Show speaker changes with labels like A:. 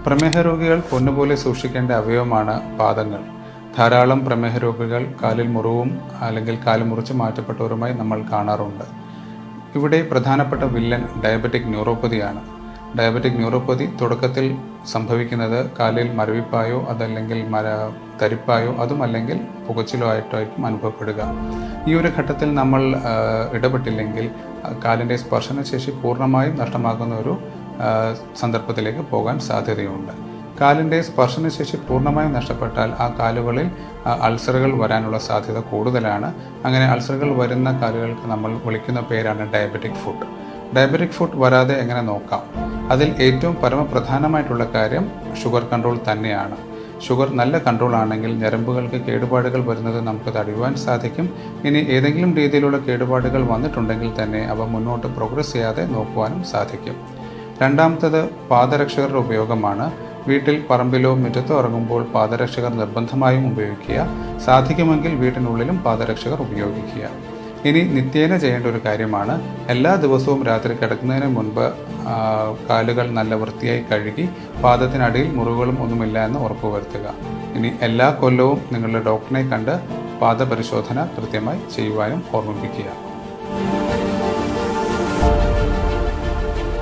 A: പ്രമേഹ രോഗികൾ പൊന്നുപോലെ സൂക്ഷിക്കേണ്ട അവയവമാണ് പാദങ്ങൾ. ധാരാളം പ്രമേഹ രോഗികൾ കാലിൽ മുറിവും അല്ലെങ്കിൽ കാല് മുറിച്ച് മാറ്റപ്പെട്ടവരുമായി നമ്മൾ കാണാറുണ്ട്. ഇവിടെ പ്രധാനപ്പെട്ട വില്ലൻ ഡയബറ്റിക് ന്യൂറോപ്പതിയാണ്. ഡയബറ്റിക് ന്യൂറോപ്പതി തുടക്കത്തിൽ സംഭവിക്കുന്നത് കാലിൽ മരവിപ്പായോ അതല്ലെങ്കിൽ തരിപ്പായോ അതുമല്ലെങ്കിൽ പുകച്ചിലോ ആയിട്ടായിരിക്കും അനുഭവപ്പെടുക. ഈ ഒരു ഘട്ടത്തിൽ നമ്മൾ ഇടപെട്ടില്ലെങ്കിൽ കാലിൻ്റെ സ്പർശനശേഷി പൂർണ്ണമായും നഷ്ടമാകുന്ന ഒരു സന്ദർഭത്തിലേക്ക് പോകാൻ സാധ്യതയുണ്ട്. കാലിൻ്റെ സ്പർശനശേഷി പൂർണ്ണമായും നഷ്ടപ്പെട്ടാൽ ആ കാലുകളിൽ അൾസറുകൾ വരാനുള്ള സാധ്യത കൂടുതലാണ്. അങ്ങനെ അൾസറുകൾ വരുന്ന കാലുകൾക്ക് നമ്മൾ വിളിക്കുന്ന പേരാണ് ഡയബറ്റിക് ഫുട്ട്. ഡയബറ്റിക് ഫുട്ട് വരാതെ എങ്ങനെ നോക്കാം? അതിൽ ഏറ്റവും പരമപ്രധാനമായിട്ടുള്ള കാര്യം ഷുഗർ കൺട്രോൾ തന്നെയാണ്. ഷുഗർ നല്ല കൺട്രോൾ ആണെങ്കിൽ ഞരമ്പുകൾക്ക് കേടുപാടുകൾ വരുന്നത് നമുക്ക് തടയുവാൻ സാധിക്കും. ഇനി ഏതെങ്കിലും രീതിയിലുള്ള കേടുപാടുകൾ വന്നിട്ടുണ്ടെങ്കിൽ തന്നെ അവ മുന്നോട്ട് പ്രോഗ്രസ് ചെയ്യാതെ നോക്കുവാനും സാധിക്കും. രണ്ടാമത്തത് പാദരക്ഷകരുടെ ഉപയോഗമാണ്. വീട്ടിൽ പറമ്പിലോ മുറ്റത്തോ ഇറങ്ങുമ്പോൾ പാദരക്ഷകർ നിർബന്ധമായും ഉപയോഗിക്കുക. സാധിക്കുമെങ്കിൽ വീട്ടിനുള്ളിലും പാദരക്ഷകർ ഉപയോഗിക്കുക. ഇനി നിത്യേന ചെയ്യേണ്ട ഒരു കാര്യമാണ്, എല്ലാ ദിവസവും രാത്രി കിടക്കുന്നതിന് മുൻപ് കാലുകൾ നല്ല വൃത്തിയായി കഴുകി പാദത്തിനടിയിൽ മുറിവുകളും ഒന്നുമില്ല എന്ന് ഉറപ്പുവരുത്തുക. ഇനി എല്ലാ കൊല്ലവും നിങ്ങളുടെ ഡോക്ടറിനെ കണ്ട് പാദപരിശോധന കൃത്യമായി ചെയ്യുവാനും ഓർമ്മിപ്പിക്കുക.